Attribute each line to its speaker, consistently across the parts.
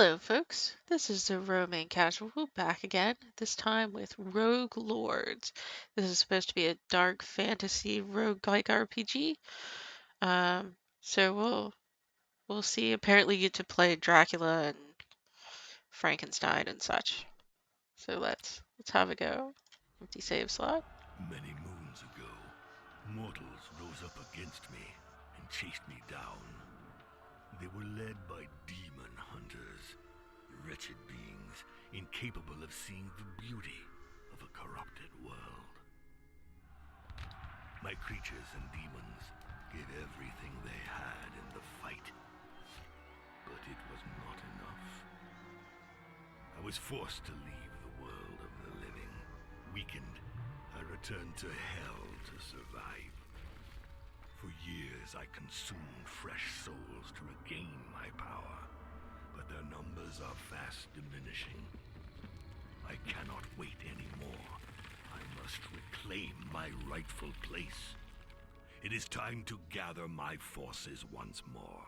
Speaker 1: Hello, folks. This is the Romaine Casual back again, this time with Rogue Lords. This is supposed to be a dark fantasy roguelike RPG. So we'll see. Apparently, you get to play Dracula and Frankenstein and such. So let's have a go. Empty save slot.
Speaker 2: Many moons ago, mortals rose up against me and chased me down. They were led by demon hunters, wretched beings incapable of seeing the beauty of a corrupted world. My creatures and demons gave everything they had in the fight, but it was not enough. I was forced to leave the world of the living. Weakened, I returned to hell to survive. For years I consumed fresh souls to regain my power, but their numbers are fast diminishing. I cannot wait anymore. I must reclaim my rightful place. It is time to gather my forces once more.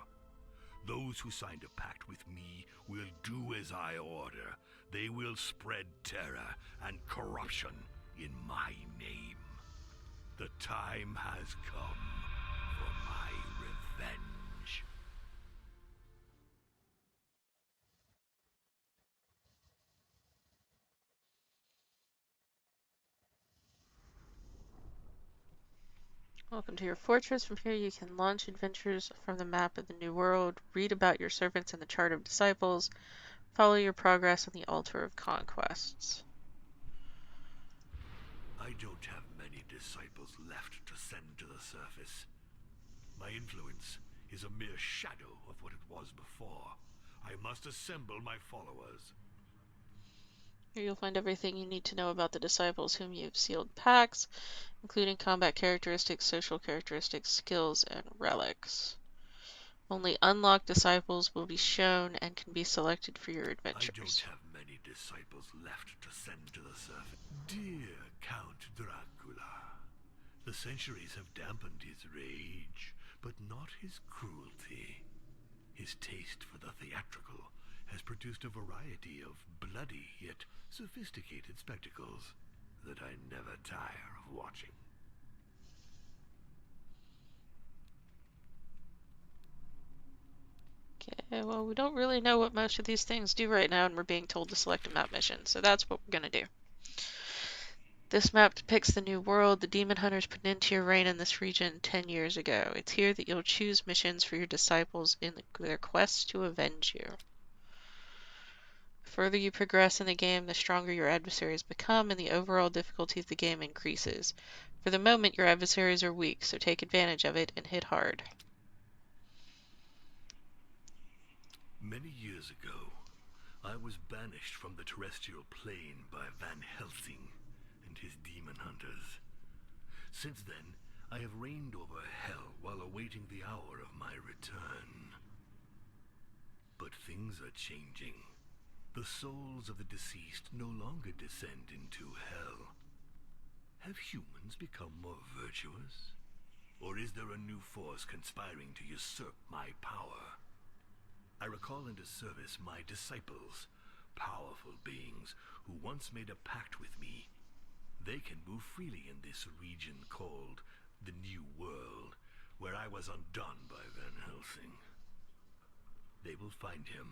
Speaker 2: Those who signed a pact with me will do as I order. They will spread terror and corruption in my name. The time has come for my revenge.
Speaker 1: Welcome to your fortress. From here you can launch adventures from the map of the New World, read about your servants in the Chart of Disciples, follow your progress on the Altar of Conquests.
Speaker 2: I don't have many disciples left to send to the surface. My influence is a mere shadow of what it was before. I must assemble my followers.
Speaker 1: Here you'll find everything you need to know about the disciples whom you've sealed pacts, including combat characteristics, social characteristics, skills, and relics. Only unlocked disciples will be shown and can be selected for your adventures.
Speaker 2: I don't have many disciples left to send to the surface. Dear Count Dracula, the centuries have dampened his rage, but not his cruelty. His taste for the theatrical has produced a variety of bloody yet sophisticated spectacles that I never tire of watching.
Speaker 1: Okay, well, we don't really know what most of these things do right now, and we're being told to select a map mission, so that's what we're going to do. This map depicts the New World the demon hunters put into your reign in this region 10 years ago. It's here that you'll choose missions for your disciples in their quest to avenge you. The further you progress in the game, the stronger your adversaries become, and the overall difficulty of the game increases. For the moment, your adversaries are weak, so take advantage of it and hit hard.
Speaker 2: Many years ago, I was banished from the terrestrial plane by Van Helsing and his demon hunters. Since then, I have reigned over hell while awaiting the hour of my return. But things are changing. The souls of the deceased no longer descend into hell. Have humans become more virtuous? Or is there a new force conspiring to usurp my power? I recall into service my disciples, powerful beings who once made a pact with me. They can move freely in this region called the New World, where I was undone by Van Helsing. They will find him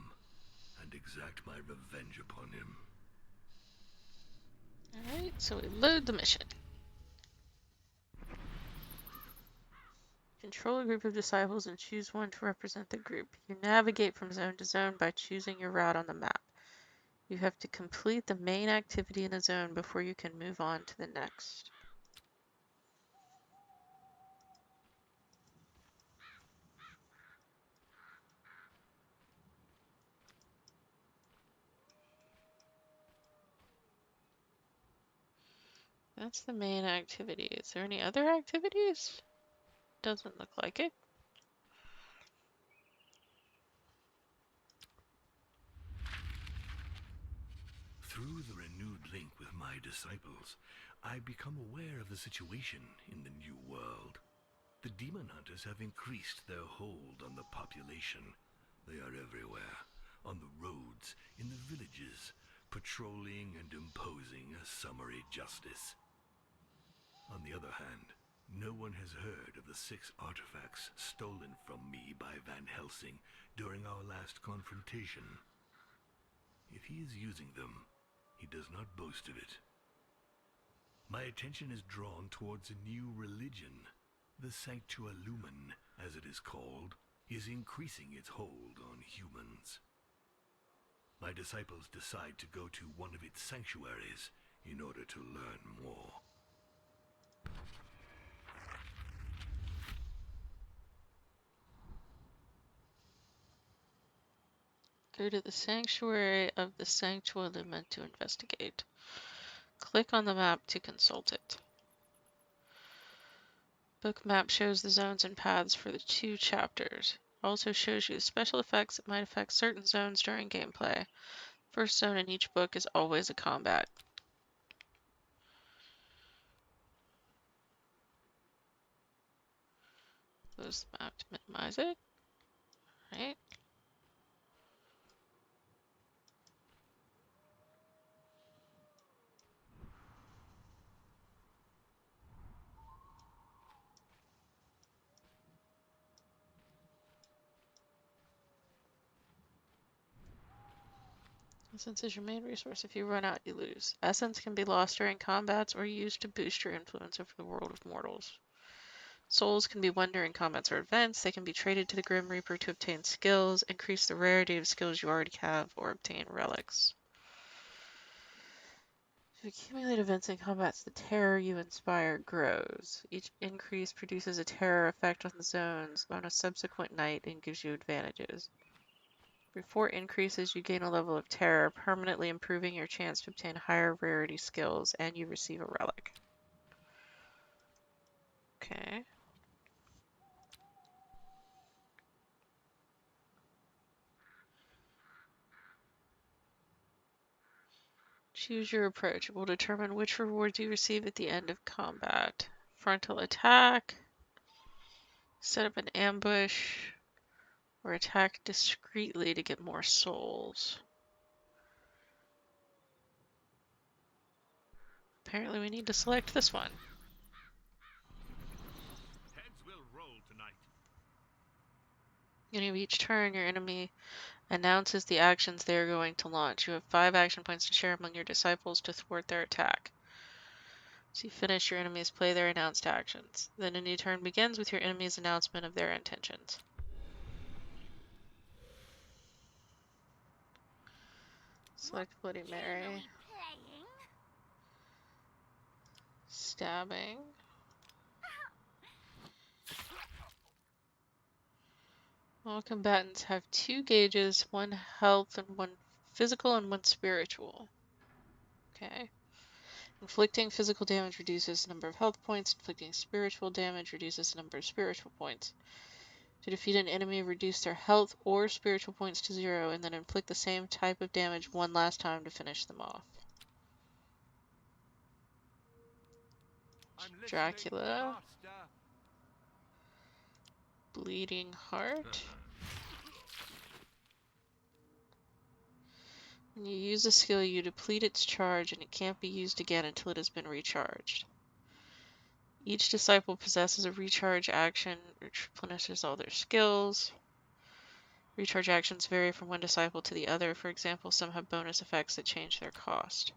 Speaker 2: and exact my revenge upon him.
Speaker 1: Alright, so we load the mission. Control a group of disciples and choose one to represent the group. You navigate from zone to zone by choosing your route on the map. You have to complete the main activity in the zone before you can move on to the next. That's the main activity. Is there any other activities? Doesn't look like it.
Speaker 2: Through the renewed link with my disciples, I become aware of the situation in the New World. The demon hunters have increased their hold on the population. They are everywhere, on the roads, in the villages, patrolling and imposing a summary justice. On the other hand, no one has heard of the 6 artifacts stolen from me by Van Helsing during our last confrontation. If he is using them, he does not boast of it. My attention is drawn towards a new religion. The Sanctualumen, as it is called, is increasing its hold on humans. My disciples decide to go to one of its sanctuaries in order to learn more.
Speaker 1: Go to the sanctuary of the Sanctualumen to investigate. Click on the map to consult it. Book map shows the zones and paths for the 2 chapters. Also shows you the special effects that might affect certain zones during gameplay. First zone in each book is always a combat. Close the map to minimize it. Right. Essence is your main resource. If you run out, you lose. Essence can be lost during combats or used to boost your influence over the world of mortals. Souls can be won during combats or events. They can be traded to the Grim Reaper to obtain skills, increase the rarity of skills you already have, or obtain relics. To accumulate events and combats, the terror you inspire grows. Each increase produces a terror effect on the zones on a subsequent night and gives you advantages. For 4 increases, you gain a level of terror, permanently improving your chance to obtain higher rarity skills, and you receive a relic. Okay. Choose your approach. It will determine which rewards you receive at the end of combat. Frontal attack, set up an ambush, or attack discreetly to get more souls. Apparently we need to select this one.
Speaker 2: Heads will roll tonight.
Speaker 1: Beginning of each turn, your enemy announces the actions they are going to launch. You have 5 action points to share among your disciples to thwart their attack. So you finish, your enemies play their announced actions. Then a new turn begins with your enemy's announcement of their intentions. Select Bloody Mary. Stabbing. All combatants have 2 gauges, 1 health and 1 physical and 1 spiritual. Okay. Inflicting physical damage reduces the number of health points. Inflicting spiritual damage reduces the number of spiritual points. To defeat an enemy, reduce their health or spiritual points to 0, and then inflict the same type of damage one last time to finish them off. Dracula. Bleeding Heart. When you use a skill, you deplete its charge, and it can't be used again until it has been recharged. Each disciple possesses a recharge action, which replenishes all their skills. Recharge actions vary from one disciple to the other. For example, some have bonus effects that change their cost.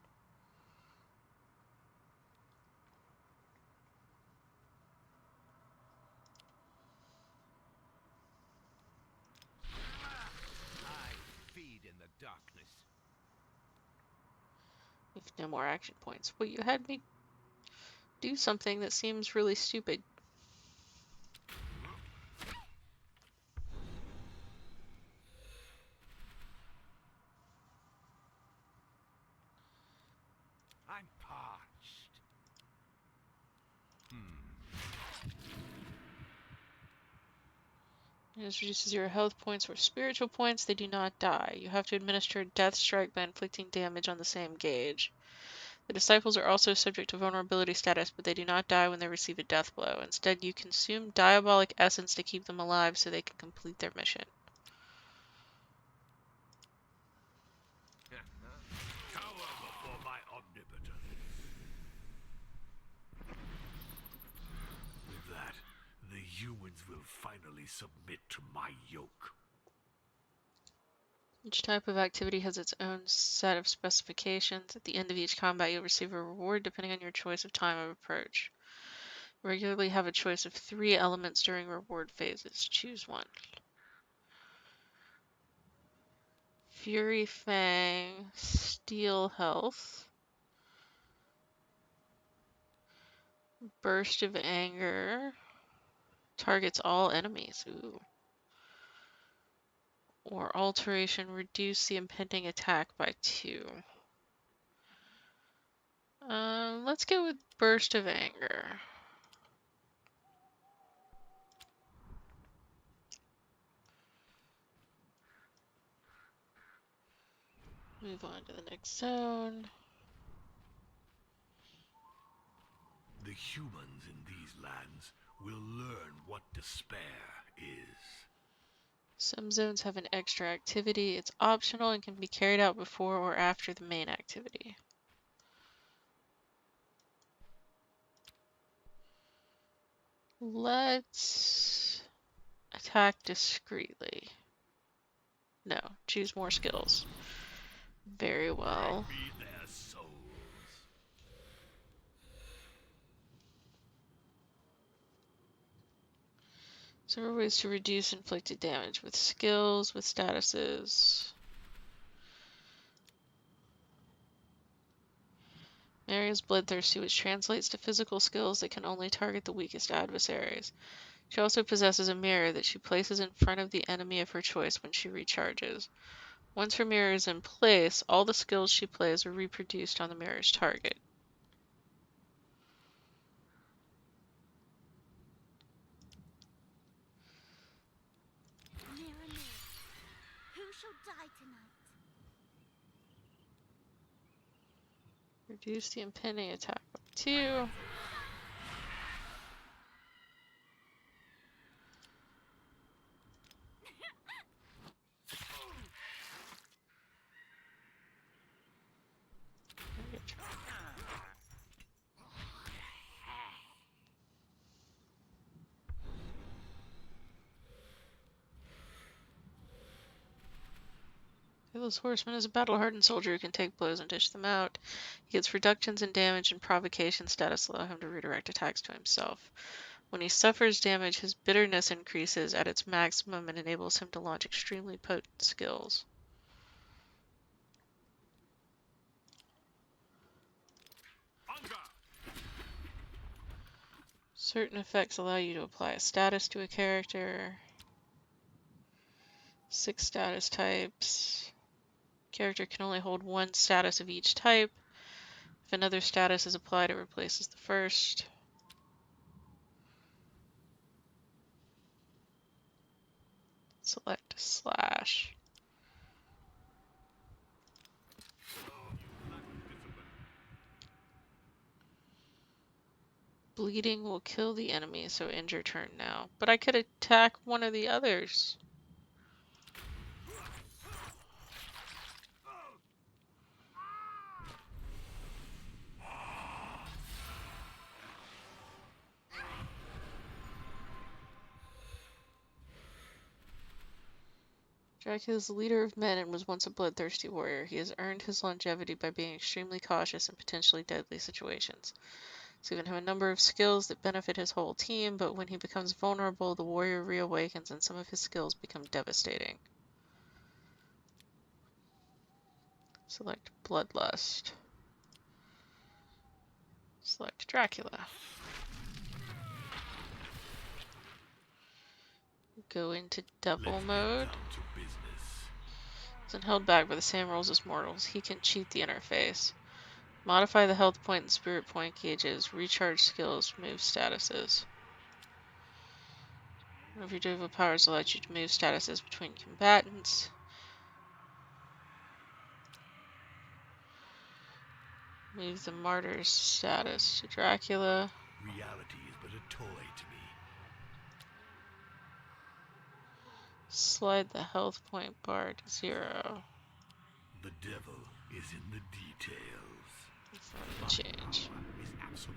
Speaker 3: I feed in the darkness.
Speaker 1: You've no more action points. Well, you had me do something that seems really stupid.
Speaker 3: I'm parched.
Speaker 1: This reduces your health points or spiritual points. They do not die. You have to administer a death strike by inflicting damage on the same gauge. The disciples are also subject to vulnerability status, but they do not die when they receive a death blow. Instead, you consume diabolic essence to keep them alive so they can complete their mission.
Speaker 2: finally submit to my yoke.
Speaker 1: Each type of activity has its own set of specifications. At the end of each combat, you'll receive a reward depending on your choice of time of approach. Regularly have a choice of 3 elements during reward phases. Choose one. Fury Fang, Steel Health, Burst of Anger, targets all enemies. Ooh. Or Alteration, reduce the impending attack by 2. Let's go with Burst of Anger. Move on to the next zone.
Speaker 2: The humans in these lands will learn what despair is.
Speaker 1: Some zones have an extra activity. It's optional and can be carried out before or after the main activity. Let's attack discreetly. No, choose more skills. Very well.
Speaker 2: Be their souls.
Speaker 1: Several ways to reduce inflicted damage with skills, with statuses. Mary is bloodthirsty, which translates to physical skills that can only target the weakest adversaries. She also possesses a mirror that she places in front of the enemy of her choice when she recharges. Once her mirror is in place, all the skills she plays are reproduced on the mirror's target.
Speaker 4: Mirror, mirror, who shall die tonight?
Speaker 1: Reduce the impending attack by 2. This horseman is a battle-hardened soldier who can take blows and dish them out. He gets reductions in damage and provocation status allow him to redirect attacks to himself. When he suffers damage, his bitterness increases at its maximum and enables him to launch extremely potent skills. Certain effects allow you to apply a status to a character. 6 status types. Character can only hold 1 status of each type. If another status is applied, it replaces the first. Select slash. Bleeding will kill the enemy, so end your turn now. But I could attack one of the others. Dracula is the leader of men and was once a bloodthirsty warrior. He has earned his longevity by being extremely cautious in potentially deadly situations. It's given him a number of skills that benefit his whole team, but when he becomes vulnerable, the warrior reawakens and some of his skills become devastating. Select Bloodlust. Select Dracula. Go into Devil
Speaker 2: Let's
Speaker 1: mode.
Speaker 2: get down to business.
Speaker 1: Isn't held back by the same rules as mortals. He can cheat the interface. Modify the health point and spirit point gauges. Recharge skills. Move statuses. One of your devil powers allows you to move statuses between combatants. Move the martyr's status to Dracula.
Speaker 2: Reality is but a toy to me.
Speaker 1: Slide the health point bar to 0.
Speaker 2: The devil is in the details.
Speaker 1: Before the change.
Speaker 2: Power is absolute.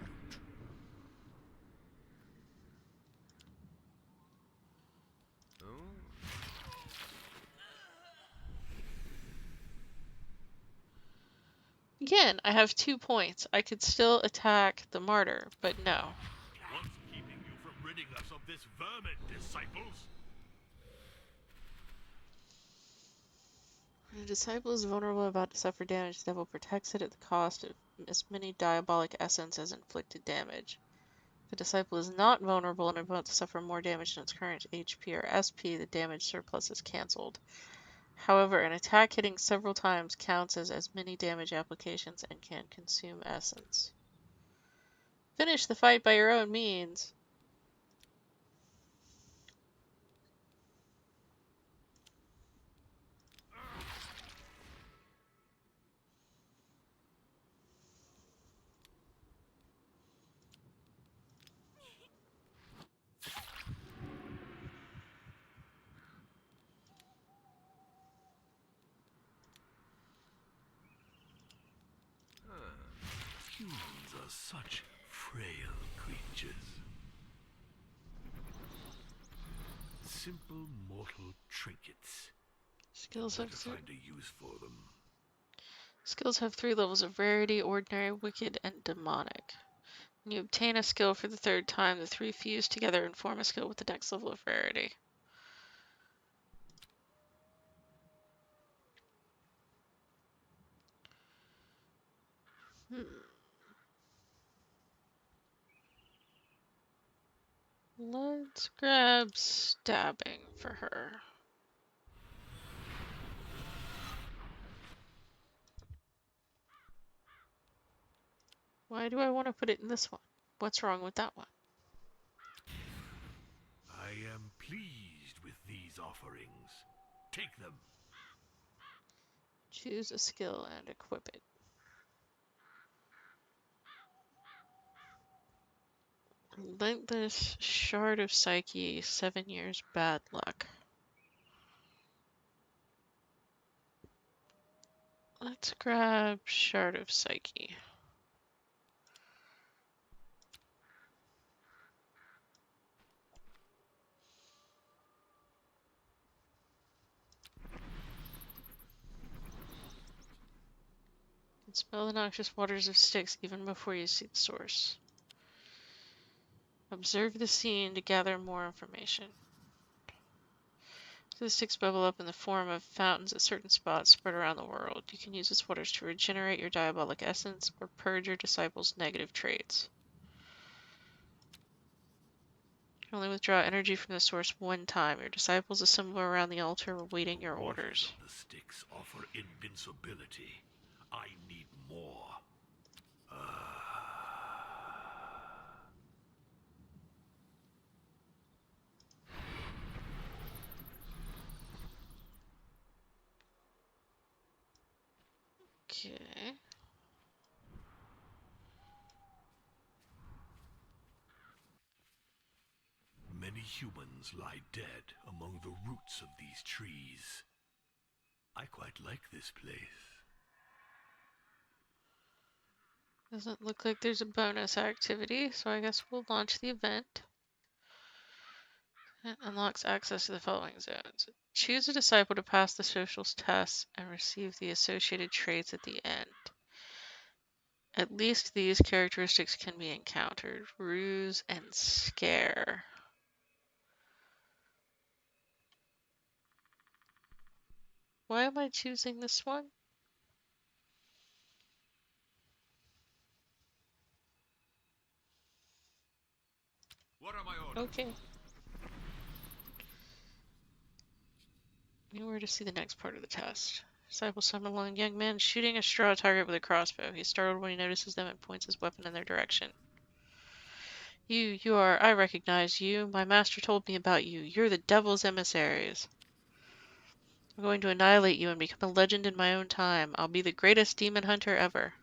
Speaker 1: Again, I have 2 points. I could still attack the martyr, but no.
Speaker 2: What's keeping you from ridding us of this vermin, disciples?
Speaker 1: When a disciple is vulnerable about to suffer damage, the devil protects it at the cost of as many diabolic essence as inflicted damage. If a disciple is not vulnerable and about to suffer more damage than its current HP or SP, the damage surplus is cancelled. However, an attack hitting several times counts as many damage applications and can consume essence. Finish the fight by your own means.
Speaker 2: Humans are such frail creatures. Simple mortal trinkets.
Speaker 1: Skills
Speaker 2: Try to
Speaker 1: have
Speaker 2: find a use for them.
Speaker 1: Skills have 3 levels of rarity: ordinary, wicked, and demonic. When you obtain a skill for the 3rd time, the 3 fuse together and form a skill with the next level of rarity. Let's grab stabbing for her. Why do I want to put it in this one? What's wrong with that one?
Speaker 2: I am pleased with these offerings. Take them.
Speaker 1: Choose a skill and equip it. Relentless Shard of Psyche, 7 years bad luck. Let's grab Shard of Psyche. You can smell the noxious waters of Styx even before you see the source. Observe the scene to gather more information. The Styx bubble up in the form of fountains at certain spots spread around the world. You can use its waters to regenerate your diabolic essence or purge your disciples' negative traits. You can only withdraw energy from the source 1 time. Your disciples assemble around the altar awaiting your orders.
Speaker 2: Of the Styx offer invincibility. I need more.
Speaker 1: Okay.
Speaker 2: Many humans lie dead among the roots of these trees. I quite like this place.
Speaker 1: Doesn't look like there's a bonus activity, so I guess we'll launch the event. It unlocks access to the following zones. Choose a disciple to pass the socials test and receive the associated traits at the end. At least these characteristics can be encountered: ruse and scare. Why am I choosing this one?
Speaker 3: What are my orders?
Speaker 1: Okay. Anywhere to see the next part of the test. Disciple summon along young man shooting a straw target with a crossbow. He's startled when he notices them and points his weapon in their direction. I recognize you. My master told me about you. You're the devil's emissaries. I'm going to annihilate you and become a legend in my own time. I'll be the greatest demon hunter ever.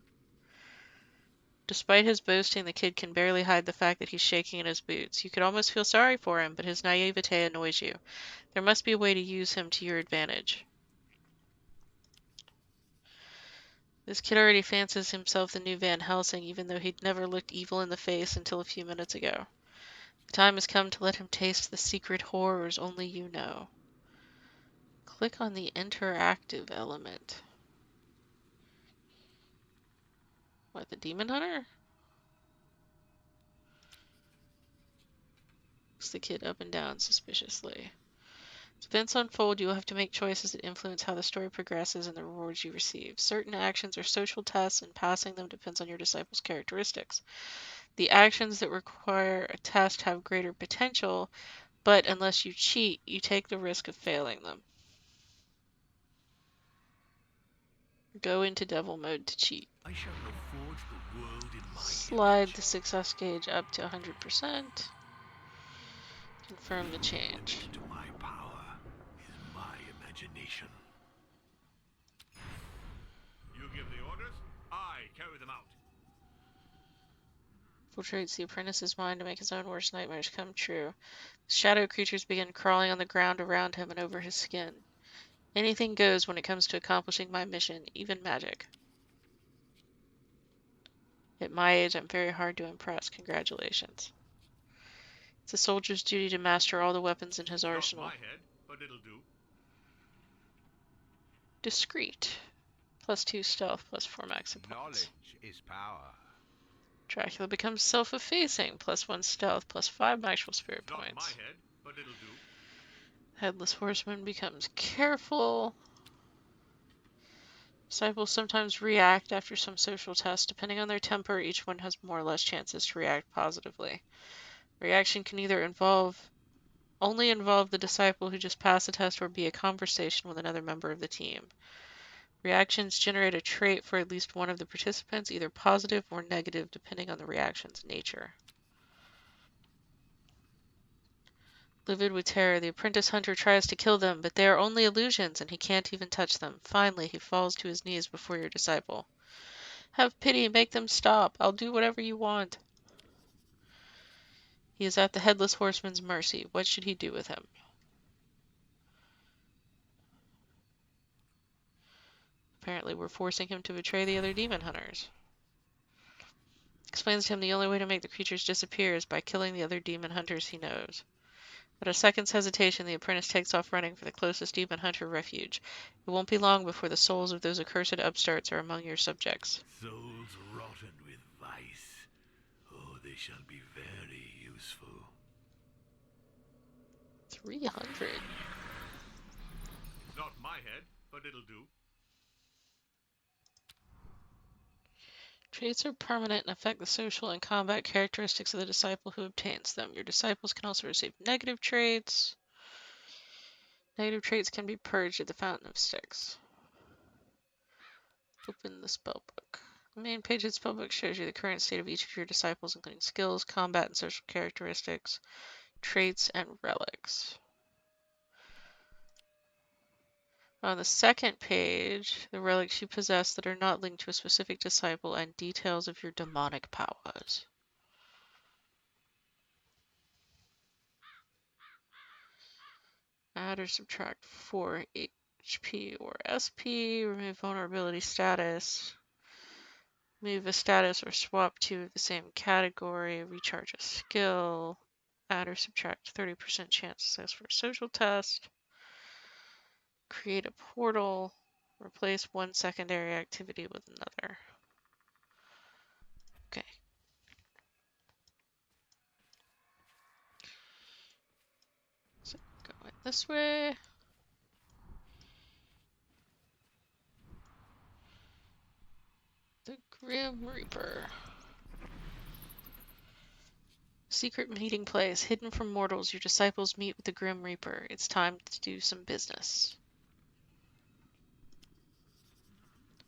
Speaker 1: Despite his boasting, the kid can barely hide the fact that he's shaking in his boots. You could almost feel sorry for him, but his naivete annoys you. There must be a way to use him to your advantage. This kid already fancies himself the new Van Helsing, even though he'd never looked evil in the face until a few minutes ago. The time has come to let him taste the secret horrors only you know. Click on the interactive element. What, the Demon Hunter? Looks the kid up and down suspiciously. As events unfold, you will have to make choices that influence how the story progresses and the rewards you receive. Certain actions are social tests, and passing them depends on your disciple's characteristics. The actions that require a test have greater potential, but unless you cheat, you take the risk of failing them. Go into devil mode to cheat.
Speaker 2: I shall reforge the world in my
Speaker 1: Slide
Speaker 2: image.
Speaker 1: the success gauge up to 100%. Confirm the change.
Speaker 2: To my power is my imagination.
Speaker 3: You give the orders, I carry them out.
Speaker 1: Infiltrates the apprentice's mind to make his own worst nightmares come true. Shadow creatures begin crawling on the ground around him and over his skin. Anything goes when it comes to accomplishing my mission, even magic. At my age, I'm very hard to impress. Congratulations. It's a soldier's duty to master all the weapons in his
Speaker 3: Not
Speaker 1: arsenal.
Speaker 3: my head, but it'll do.
Speaker 1: Discreet. +2 stealth, +4 max hit points.
Speaker 5: Knowledge is power.
Speaker 1: Dracula becomes self-effacing, +1 stealth, +5 magical spirit
Speaker 3: Not
Speaker 1: points.
Speaker 3: my head, but it'll do.
Speaker 1: Headless Horseman becomes careful. Disciples sometimes react after some social test. Depending on their temper, each one has more or less chances to react positively. Reaction can either only involve the disciple who just passed the test or be a conversation with another member of the team. Reactions generate a trait for at least one of the participants, either positive or negative, depending on the reaction's nature. Livid with terror, the apprentice hunter tries to kill them, but they are only illusions and he can't even touch them. Finally, he falls to his knees before your disciple. Have pity, make them stop. I'll do whatever you want. He is at the Headless Horseman's mercy. What should he do with him? Apparently, we're forcing him to betray the other demon hunters. Explains to him the only way to make the creatures disappear is by killing the other demon hunters he knows. Without a second's hesitation, the apprentice takes off running for the closest demon hunter refuge. It won't be long before the souls of those accursed upstarts are among your subjects.
Speaker 2: Souls rotten with vice. Oh, they shall be very useful.
Speaker 1: 300.
Speaker 3: Not my head, but it'll do.
Speaker 1: Traits are permanent and affect the social and combat characteristics of the disciple who obtains them. Your disciples can also receive negative traits. Negative traits can be purged at the Fountain of Styx. Open the spellbook. The main page of the spellbook shows you the current state of each of your disciples, including skills, combat and social characteristics, traits, and relics. On the second page, the relics you possess that are not linked to a specific disciple and details of your demonic powers. Add or subtract 4 HP or SP, remove vulnerability status, move a status or swap 2 of the same category, recharge a skill, add or subtract 30% chance success for a social test, create a portal, replace one secondary activity with another. Okay. So going this way. The Grim Reaper. Secret meeting place. Hidden from mortals, your disciples meet with the Grim Reaper. It's time to do some business.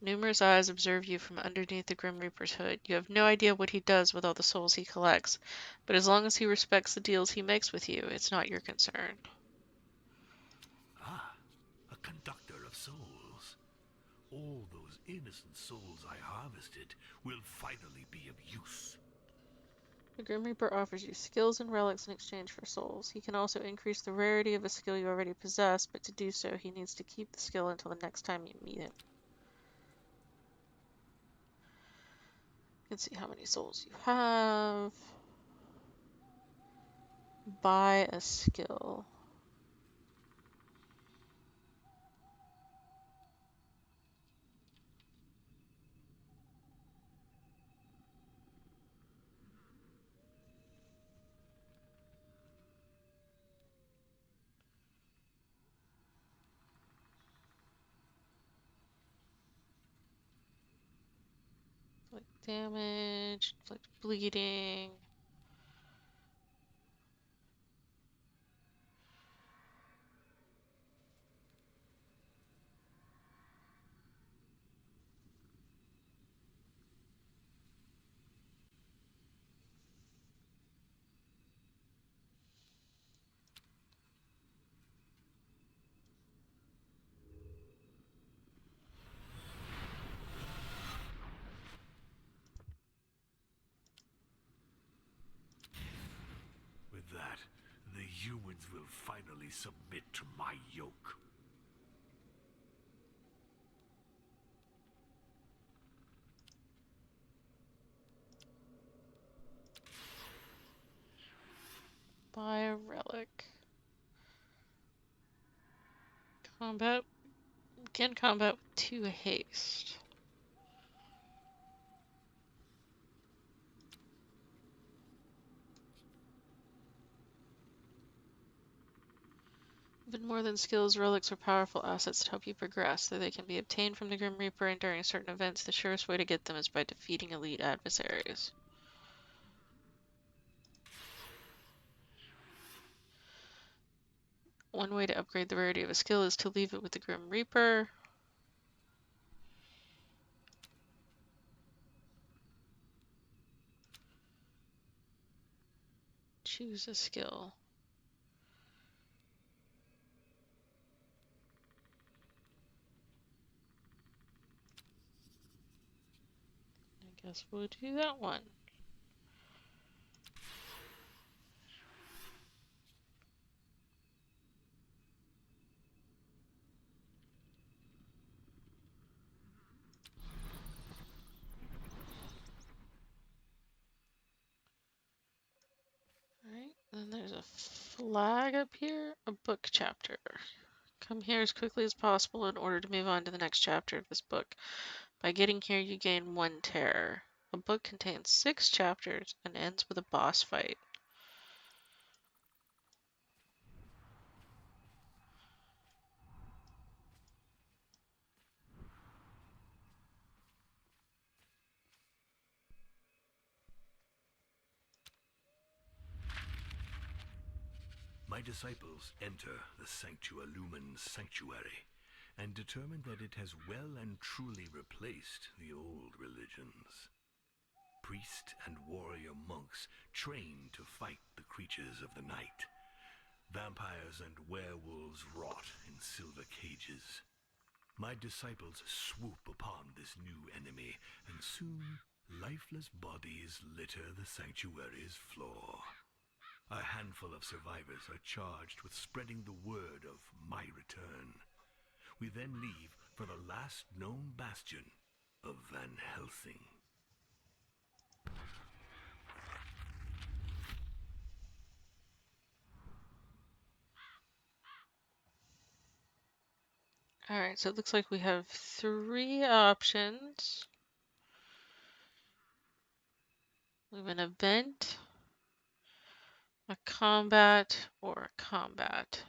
Speaker 1: Numerous eyes observe you from underneath the Grim Reaper's hood. You have no idea what he does with all the souls he collects, but as long as he respects the deals he makes with you, it's not your concern.
Speaker 2: Ah, a conductor of souls. All those innocent souls I harvested will finally be of use.
Speaker 1: The Grim Reaper offers you skills and relics in exchange for souls. He can also increase the rarity of a skill you already possess, but to do so, he needs to keep the skill until the next time you meet him. You can see how many souls you have. Buy a skill. damage, inflict bleeding.
Speaker 2: With that, the humans will finally submit to my yoke.
Speaker 1: Buy a relic. Combat. Begin combat with 2 haste. Even more than skills, relics are powerful assets to help you progress, though they can be obtained from the Grim Reaper, and during certain events, the surest way to get them is by defeating elite adversaries. One way to upgrade the rarity of a skill is to leave it with the Grim Reaper. Choose a skill. I guess we'll do that one. Alright, then there's a flag up here, a book chapter. Come here as quickly as possible in order to move on to the next chapter of this book. By getting here, you gain 1 terror. A book contains 6 chapters and ends with a boss fight.
Speaker 2: My disciples enter the Sanctualumen's sanctuary and determine that it has well and truly replaced the old religions. Priest and warrior monks trained to fight the creatures of the night. Vampires and werewolves rot in silver cages. My disciples swoop upon this new enemy, and soon lifeless bodies litter the sanctuary's floor. A handful of survivors are charged with spreading the word of my return. We then leave for the last known bastion of Van Helsing.
Speaker 1: Alright, so it looks like we have 3 options. We have an event, a combat, or a combat.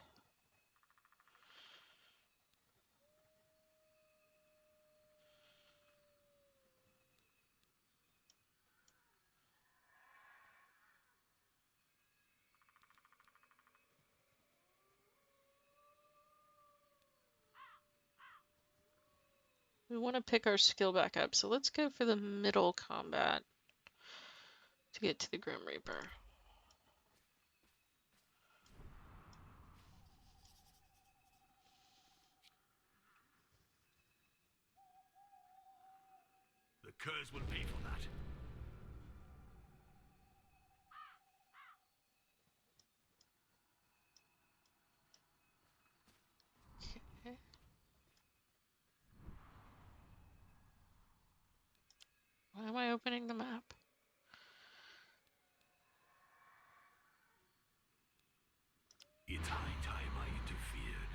Speaker 1: We want to pick our skill back up, so let's go for the middle combat to get to the Grim Reaper.
Speaker 2: The curse will pay for that.
Speaker 1: Okay. Why am I opening the map?
Speaker 2: It's high time I interfered.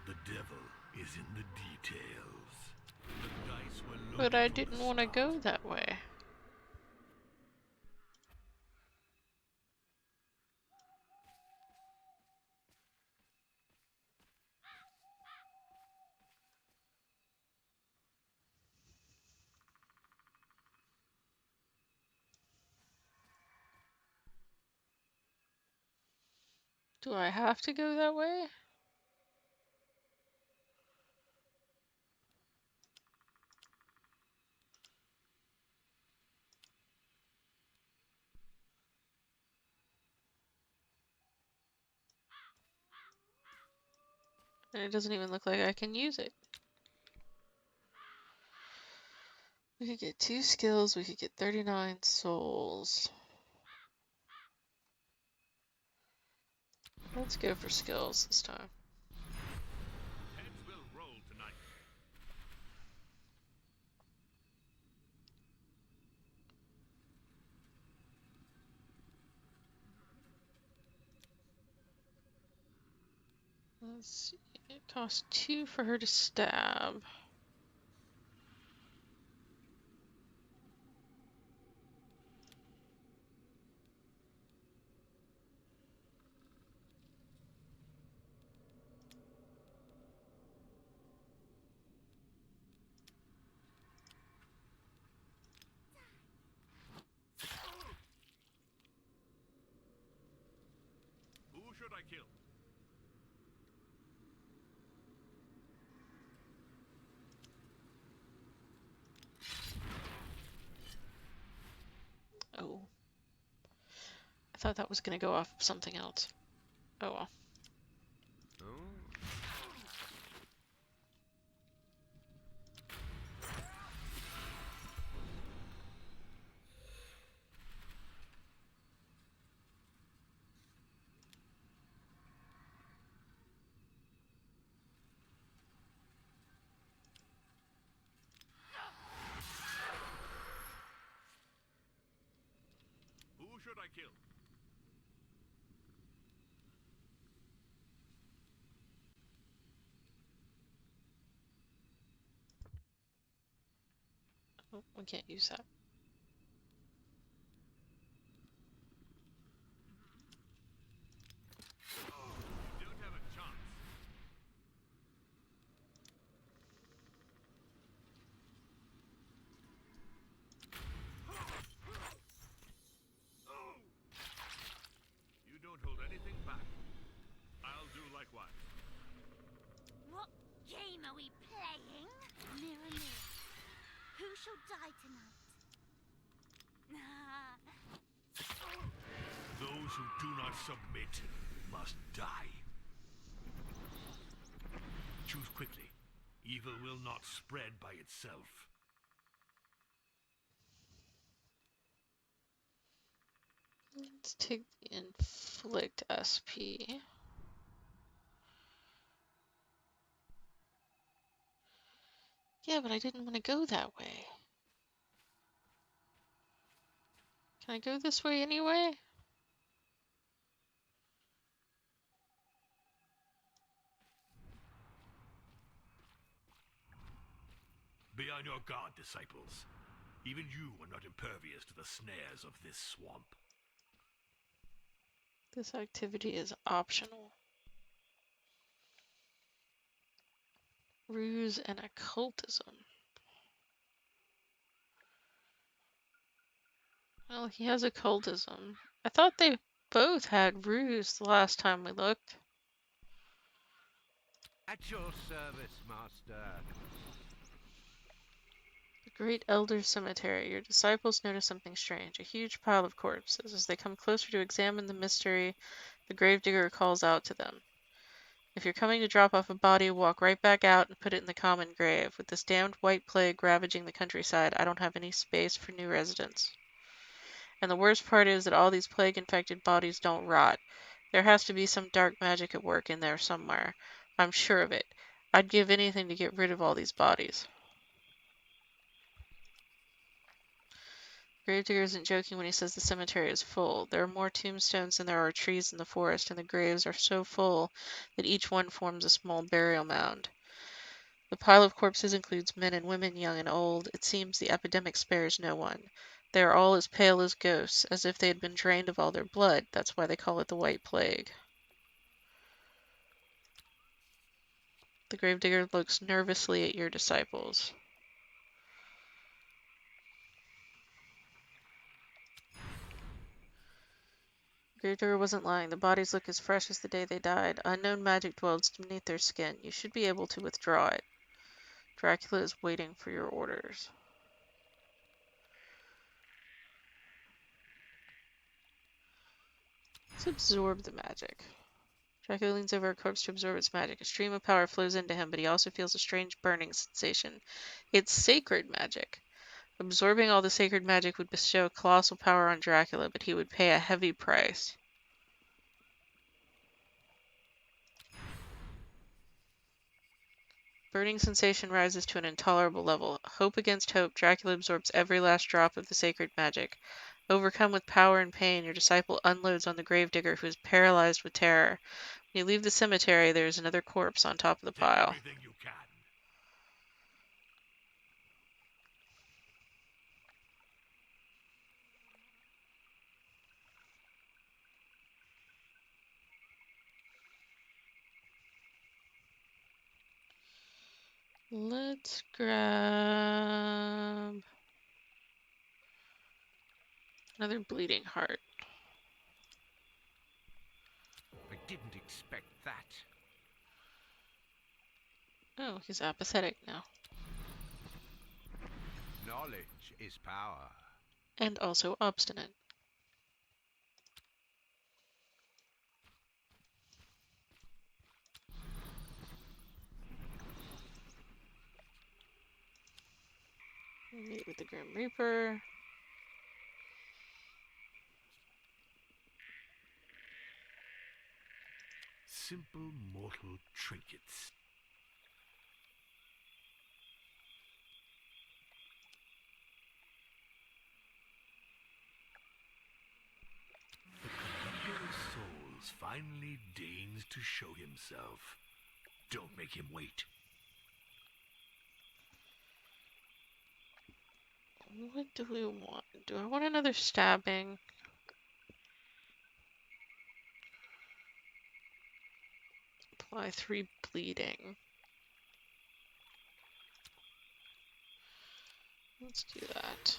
Speaker 2: The devil is in the details. The dice were loaded
Speaker 1: But I
Speaker 2: from
Speaker 1: didn't
Speaker 2: the
Speaker 1: want to
Speaker 2: start.
Speaker 1: go that way. Do I have to go that way? And it doesn't even look like I can use it. We could get 2 skills, we could get 39 souls. Let's go for skills this time.
Speaker 3: Heads will roll tonight.
Speaker 1: Let's see. It costs 2 for her to stab.
Speaker 3: Who should I kill?
Speaker 1: Oh. I thought that was gonna go off something else. Oh well.
Speaker 3: Who should I kill?
Speaker 1: Oh, we can't use that.
Speaker 3: You don't have a chance. You don't hold anything back. I'll do likewise.
Speaker 4: What game are we playing? Mirror, mirror. Who shall die tonight?
Speaker 2: Those who do not submit must die. Choose quickly. Evil will not spread by itself.
Speaker 1: Let's take the inflict SP. Yeah, but I didn't want to go that way. Can I go this way anyway?
Speaker 2: Be on your guard, disciples. Even you are not impervious to the snares of this swamp.
Speaker 1: This activity is optional. Ruse and occultism. Well, he has occultism. I thought they both had ruse the last time we looked.
Speaker 5: At your service, master.
Speaker 1: The Great Elder Cemetery. Your disciples notice something strange. A huge pile of corpses. As they come closer to examine the mystery, the gravedigger calls out to them. If you're coming to drop off a body, walk right back out and put it in the common grave. With this damned white plague ravaging the countryside, I don't have any space for new residents. And the worst part is that all these plague-infected bodies don't rot. There has to be some dark magic at work in there somewhere. I'm sure of it. I'd give anything to get rid of all these bodies. Gravedigger isn't joking when he says the cemetery is full. There are more tombstones than there are trees in the forest, and the graves are so full that each one forms a small burial mound. The pile of corpses includes men and women, young and old. It seems the epidemic spares no one. They are all as pale as ghosts, as if they had been drained of all their blood. That's why they call it the White Plague. The gravedigger looks nervously at your disciples. Gravedigger wasn't lying. The bodies look as fresh as the day they died. Unknown magic dwells beneath their skin. You should be able to withdraw it. Dracula is waiting for your orders. Let's absorb the magic. Dracula leans over a corpse to absorb its magic. A stream of power flows into him, but he also feels a strange burning sensation. It's sacred magic. Absorbing all the sacred magic would bestow colossal power on Dracula, but he would pay a heavy price. Burning sensation rises to an intolerable level. Hope against hope, Dracula absorbs every last drop of the sacred magic. Overcome with power and pain, your disciple unloads on the gravedigger, who is paralyzed with terror. When you leave the cemetery, there is another corpse on top of the
Speaker 2: Take
Speaker 1: pile.
Speaker 2: everything you can.
Speaker 1: Let's grab another bleeding heart.
Speaker 5: I didn't expect that.
Speaker 1: Oh, he's apathetic now.
Speaker 5: Knowledge is power.
Speaker 1: And also obstinate. Meet with the Grim Reaper.
Speaker 2: Simple mortal trinkets. The Commander of Souls finally deigns to show himself. Don't make him wait.
Speaker 1: What do we want? Do I want another stabbing? Apply 3 bleeding. Let's do that.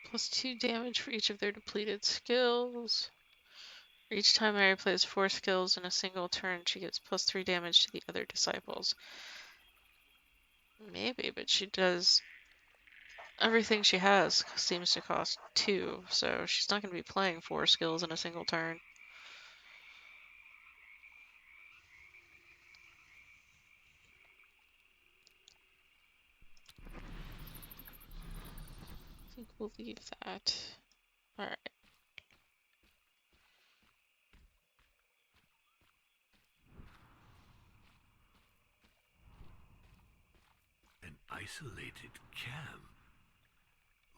Speaker 1: Plus 2 damage for each of their depleted skills. Each time Mary plays 4 skills in a single turn, she gives plus 3 damage to the other disciples. Maybe, but she does... Everything she has seems to cost 2, so she's not going to be playing 4 skills in a single turn. I think we'll leave that. Alright.
Speaker 2: An isolated camp.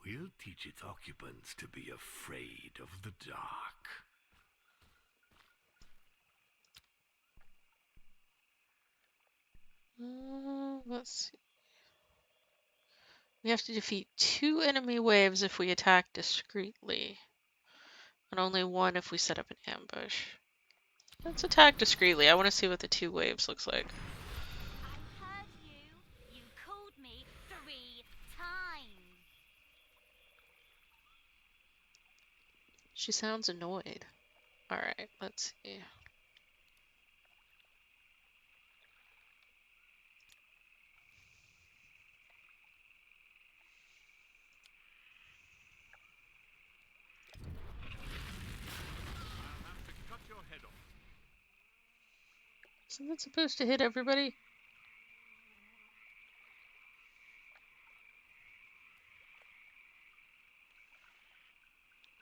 Speaker 2: We'll teach its occupants to be afraid of the dark.
Speaker 1: Let's see. We have to defeat 2 enemy waves if we attack discreetly, and only 1 if we set up an ambush. Let's attack discreetly. I want to see what the 2 waves looks like.
Speaker 4: I heard you. You called me 3 times.
Speaker 1: She sounds annoyed. Alright, let's see.
Speaker 3: I'll have to cut your head off.
Speaker 1: Isn't that supposed to hit everybody?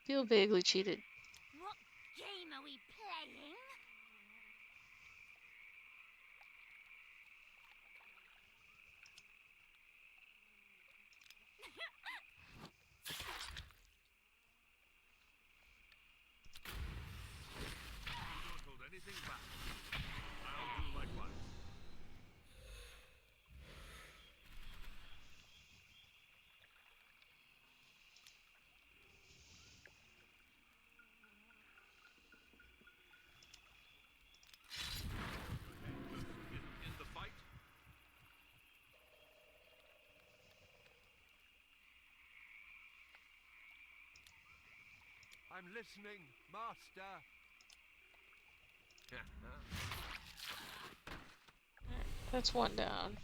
Speaker 1: Feel vaguely cheated.
Speaker 4: What game are we playing?
Speaker 3: You don't hold anything back. I'll do likewise.
Speaker 5: I'm listening, Master.
Speaker 1: That's one down.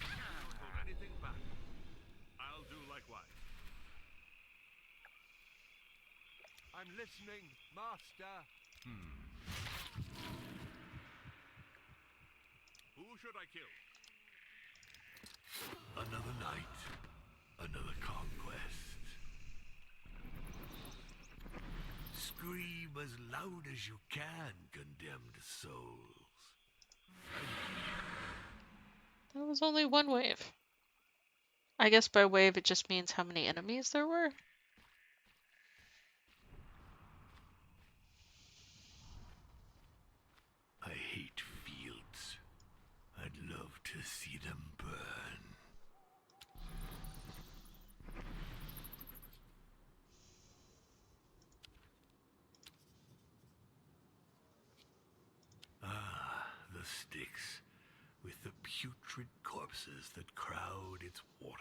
Speaker 3: Don't hold anything back. I'll do likewise.
Speaker 5: I'm listening, Master.
Speaker 3: Who should I kill?
Speaker 2: Another night, another conquest. Scream as loud as you can, condemned souls.
Speaker 1: That was only one wave. I guess by wave it just means how many enemies there were.
Speaker 2: I hate fields. I'd love to see them burn. Ah, the Styx, with the putrid corpses that crowd its waters.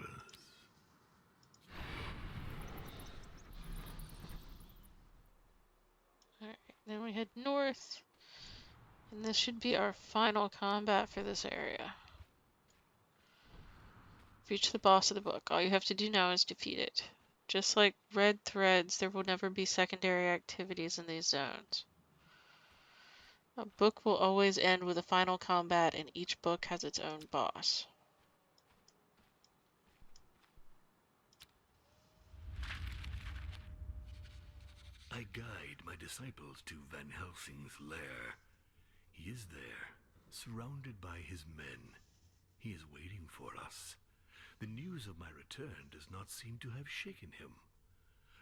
Speaker 1: Alright, then we head north. And this should be our final combat for this area. Reach the boss of the book. All you have to do now is defeat it. Just like red threads, there will never be secondary activities in these zones. A book will always end with a final combat, and each book has its own boss.
Speaker 2: I guide my disciples to Van Helsing's lair. He is there, surrounded by his men. He is waiting for us. The news of my return does not seem to have shaken him.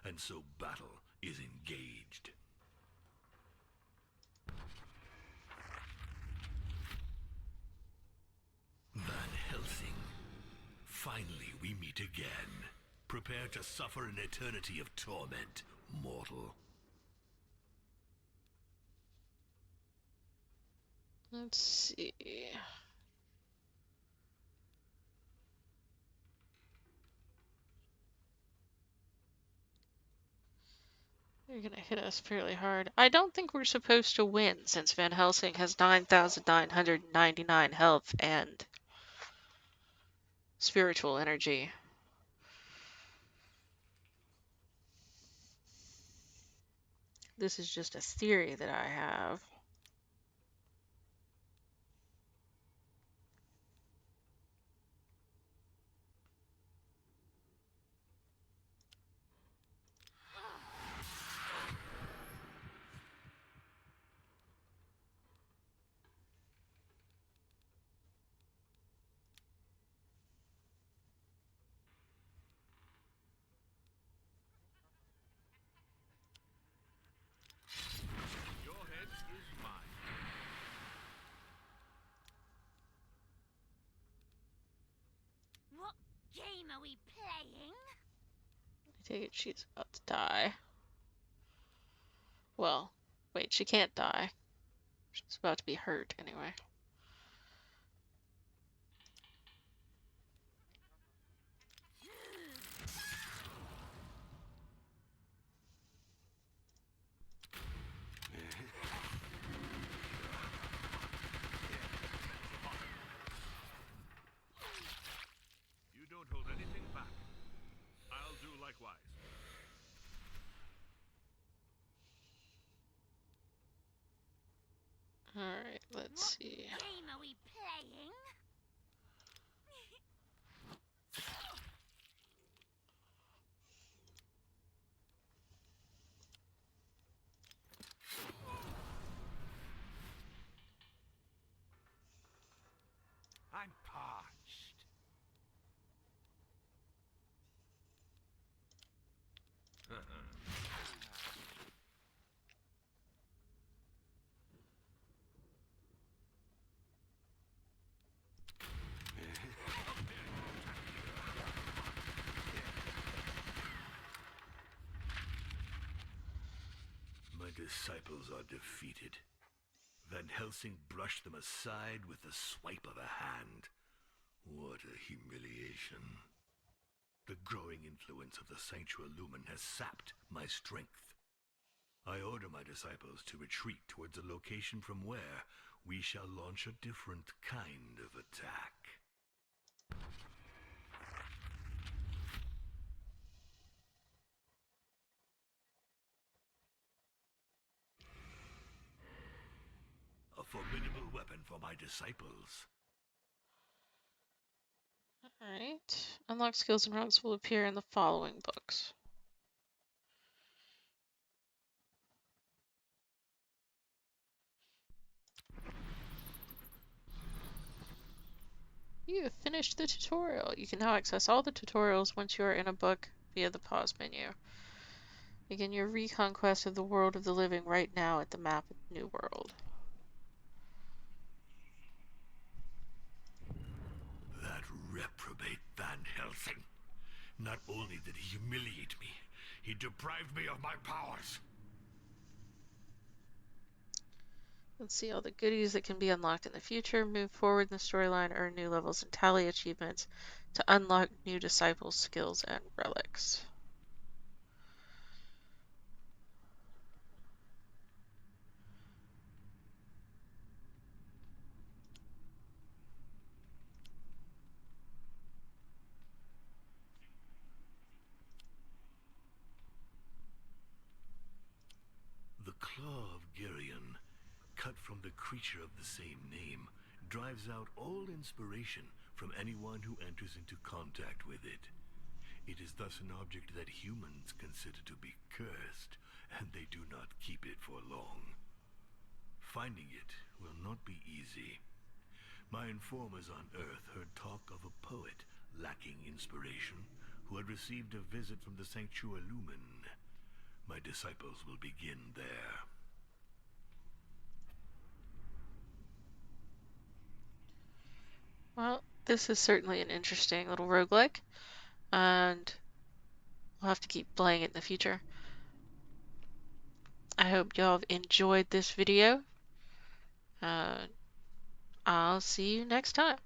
Speaker 2: And so battle is engaged. Van Helsing. Finally we meet again. Prepare to suffer an eternity of torment, mortal.
Speaker 1: Let's see. They're gonna hit us fairly hard. I don't think we're supposed to win since Van Helsing has 9,999 health and spiritual energy. This is just a theory that I have.
Speaker 3: Your head is mine.
Speaker 4: What game are we playing?
Speaker 1: I take it she's about to die. Well, wait, she can't die. She's about to be hurt anyway.
Speaker 3: You don't hold anything back. I'll do likewise.
Speaker 1: Alright, let's see.
Speaker 4: What game are we playing?
Speaker 5: I'm parched.
Speaker 2: disciples are defeated. Van Helsing brushed them aside with the swipe of a hand. What a humiliation. The growing influence of the Sanctuary Lumen has sapped my strength. I order my disciples to retreat towards a location from where we shall launch a different kind of attack. A formidable weapon for my disciples.
Speaker 1: Alright. Unlocked skills and ranks will appear in the following books. You have finished the tutorial. You can now access all the tutorials once you are in a book via the pause menu. Begin your reconquest of the world of the living right now at the map of New World.
Speaker 2: That reprobate Van Helsing. Not only did he humiliate me, he deprived me of my powers.
Speaker 1: Let's see all the goodies that can be unlocked in the future. Move forward in the storyline, earn new levels, and tally achievements to unlock new disciples, skills, and relics.
Speaker 2: The claw of Geryon, cut from the creature of the same name, drives out all inspiration from anyone who enters into contact with it. It is thus an object that humans consider to be cursed, and they do not keep it for long. Finding it will not be easy. My informers on Earth heard talk of a poet lacking inspiration who had received a visit from the Sanctuary Lumen. My disciples will begin there.
Speaker 1: Well, this is certainly an interesting little roguelike, and we'll have to keep playing it in the future. I hope y'all have enjoyed this video. I'll see you next time.